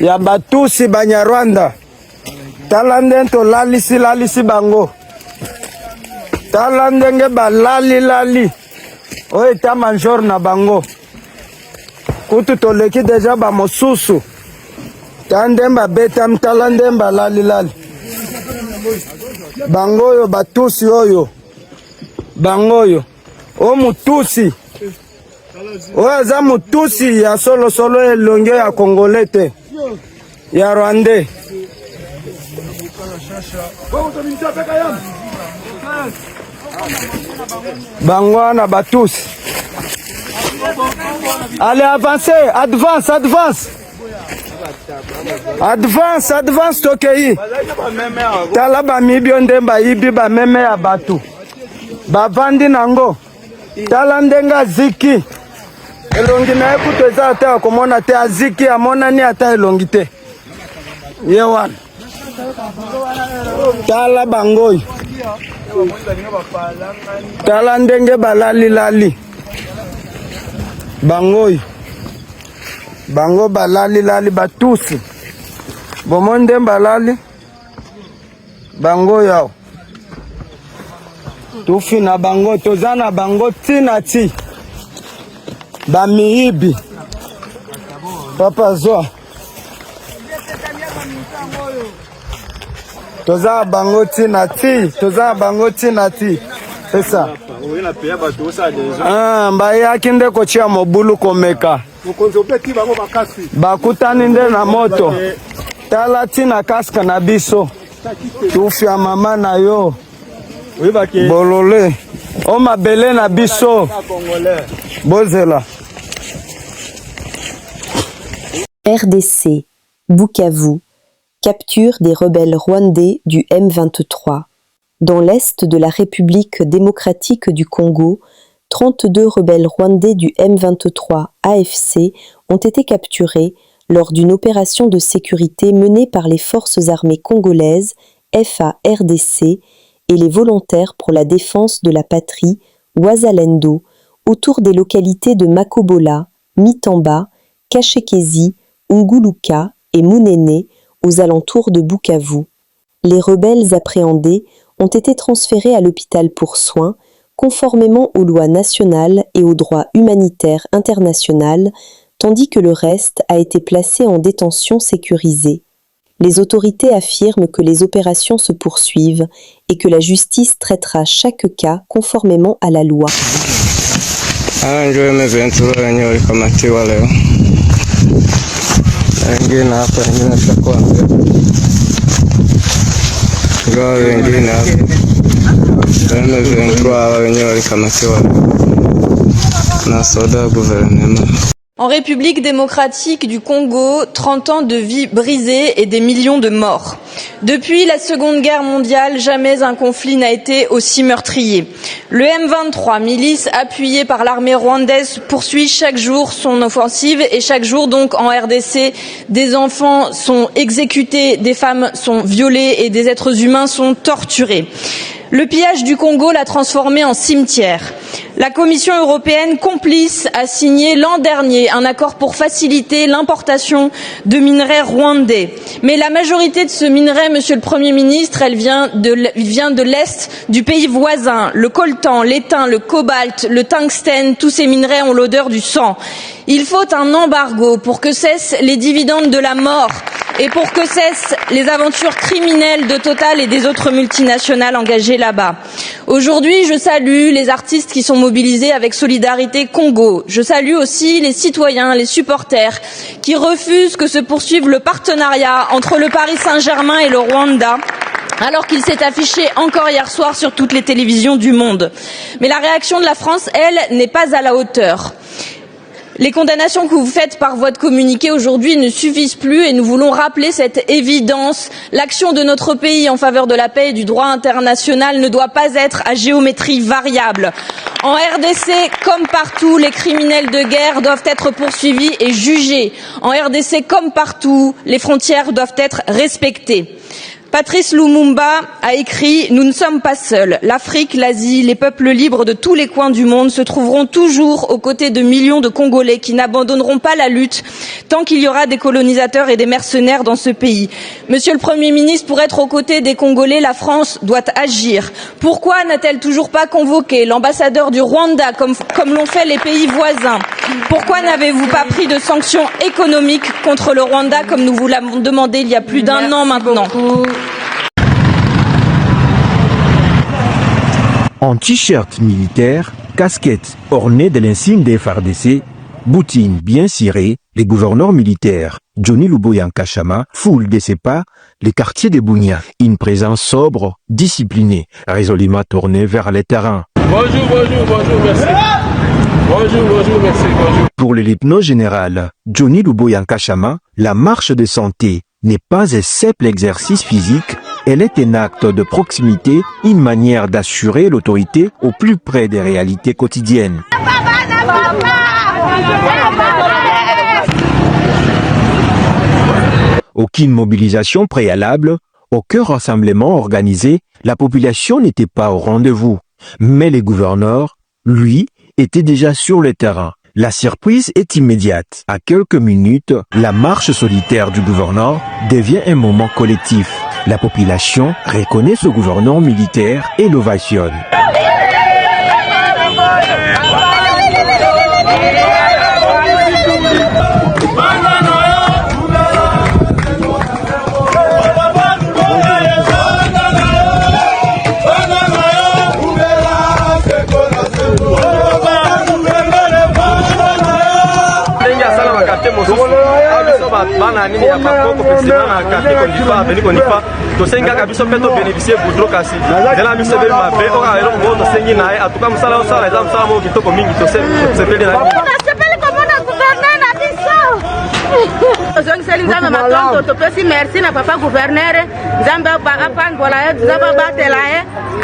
ya batusi Banyarwanda. Tala ndenge lalisi bango. Tala ndenge balali. O eta major na bango. Kutu toleki deja ba mosusu. Tandemba beta mtala ndemba lali. Bango yo batusi oyo. Bango yo. O mutusi. O aza mutusi ya solo elonge ya Congolete. Ya Rwandais. Bangwana batus. Allez, avancez, advance tokei. Tala ba mibionde ba ibi ba meme ya batu. Bavandi nango. Tala ndenga ziki. Elongi na ekuto eza ata komona te aziki amona ni ata elongi te. Yewan. Tala bangoy. Tala ndenge balali. Bangoy. Bango balali batusi. Bomonde balali. Bango yao. Tufi na bango tozana bango tina ti. Bamiibi. Papa zoa. Toza bango tina ti. C'est ça. Mbaya kinde kochia mobulu komeka. Bakutani nde na moto. Tala tina kaska na biso. Tufia mama na yo. Bolole. O mabele na biso. Bozela. RDC, Bukavu, capture des rebelles rwandais du M23. Dans l'est de la République démocratique du Congo, 32 rebelles rwandais du M23 AFC ont été capturés lors d'une opération de sécurité menée par les forces armées congolaises FARDC et les volontaires pour la défense de la patrie Wazalendo autour des localités de Makobola, Mitamba, Kashekezi, Nguluka et Munene aux alentours de Bukavu. Les rebelles appréhendés ont été transférés à l'hôpital pour soins, conformément aux lois nationales et au droit humanitaire international, tandis que le reste a été placé en détention sécurisée. Les autorités affirment que les opérations se poursuivent et que la justice traitera chaque cas conformément à la loi. En République démocratique du Congo, 30 ans de vie brisée et des millions de morts. Depuis la Seconde Guerre mondiale, jamais un conflit n'a été aussi meurtrier. Le M23, milice appuyée par l'armée rwandaise, poursuit chaque jour son offensive et chaque jour donc en RDC, des enfants sont exécutés, des femmes sont violées et des êtres humains sont torturés. Le pillage du Congo l'a transformé en cimetière. La Commission européenne, complice, a signé l'an dernier un accord pour faciliter l'importation de minerais rwandais. Mais la majorité de ce minerai, Monsieur le Premier ministre, elle vient de l'Est du pays voisin. Le coltan, l'étain, le cobalt, le tungstène, tous ces minerais ont l'odeur du sang. Il faut un embargo pour que cessent les dividendes de la mort et pour que cessent les aventures criminelles de Total et des autres multinationales engagées là-bas. Aujourd'hui, je salue les artistes qui sont mobilisés avec Solidarité Congo. Je salue aussi les citoyens, les supporters qui refusent que se poursuive le partenariat entre le Paris Saint-Germain et le Rwanda, alors qu'il s'est affiché encore hier soir sur toutes les télévisions du monde. Mais la réaction de la France, elle, n'est pas à la hauteur. Les condamnations que vous faites par voie de communiqué aujourd'hui ne suffisent plus et nous voulons rappeler cette évidence. L'action de notre pays en faveur de la paix et du droit international ne doit pas être à géométrie variable. En RDC, comme partout, les criminels de guerre doivent être poursuivis et jugés. En RDC, comme partout, les frontières doivent être respectées. Patrice Lumumba a écrit « Nous ne sommes pas seuls. L'Afrique, l'Asie, les peuples libres de tous les coins du monde se trouveront toujours aux côtés de millions de Congolais qui n'abandonneront pas la lutte tant qu'il y aura des colonisateurs et des mercenaires dans ce pays. » Monsieur le Premier ministre, pour être aux côtés des Congolais, la France doit agir. Pourquoi n'a-t-elle toujours pas convoqué l'ambassadeur du Rwanda comme l'ont fait les pays voisins? Pourquoi n'avez-vous pas pris de sanctions économiques contre le Rwanda comme nous vous l'avons demandé il y a plus d'un an maintenant? En t-shirt militaire, casquette ornée de l'insigne des FARDC, boutine bien cirée, les gouverneurs militaires Johnny Luboya Nkashama foulent de ses pas les quartiers de Bunia. Une présence sobre, disciplinée, résolument tournée vers les terrains. Bonjour, merci. Bonjour, merci, bonjour. Pour le lieutenant général Johnny Luboya Nkashama, la marche de santé n'est pas un simple exercice physique, elle est un acte de proximité, une manière d'assurer l'autorité au plus près des réalités quotidiennes. Aucune mobilisation préalable, aucun rassemblement organisé, la population n'était pas au rendez-vous. Mais les gouverneurs, lui, étaient déjà sur le terrain. La surprise est immédiate. À quelques minutes, la marche solitaire du gouverneur devient un moment collectif. La population reconnaît ce gouverneur militaire et l'ovationne. bana nini ya bakoko festival na quartier kondifa aveni kondifa tosengaka biso mpe tobénéficie boudro kasi zela biso ebeli mabe oka eloko moko tosengi na ye atuka mosala osala eza mosala moko kitoko mingi tosepeli na tosepeli komona guverner na biso tozongiseli nzambe matondo topesi merci na papa guverner nzambe apangola ye nzambe abatela ye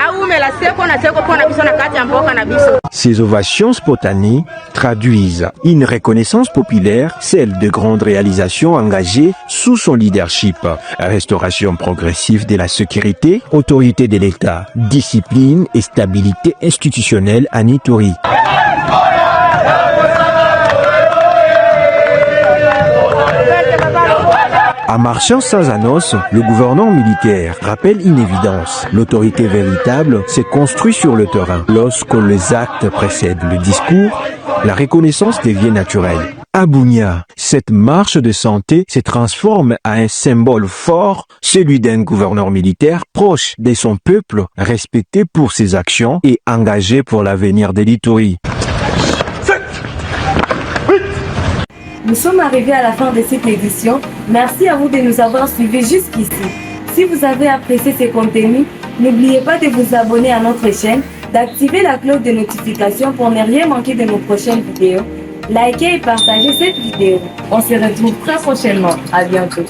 aumela seko na seko mpo na biso na kati ya mboka na biso. Ces ovations spontanées traduisent une reconnaissance populaire, celle de grandes réalisations engagées sous son leadership. Restauration progressive de la sécurité, autorité de l'État, discipline et stabilité institutionnelle à Ituri. En marchant sans annonce, le gouverneur militaire rappelle une évidence. L'autorité véritable se construit sur le terrain. Lorsque les actes précèdent le discours, la reconnaissance devient naturelle. À Bunia, cette marche de santé se transforme en un symbole fort, celui d'un gouverneur militaire proche de son peuple, respecté pour ses actions et engagé pour l'avenir de l'Ituri. Nous sommes arrivés à la fin de cette édition. Merci à vous de nous avoir suivis jusqu'ici. Si vous avez apprécié ces contenus, n'oubliez pas de vous abonner à notre chaîne, d'activer la cloche de notification pour ne rien manquer de nos prochaines vidéos. Likez et partagez cette vidéo. On se retrouve très prochainement. À bientôt.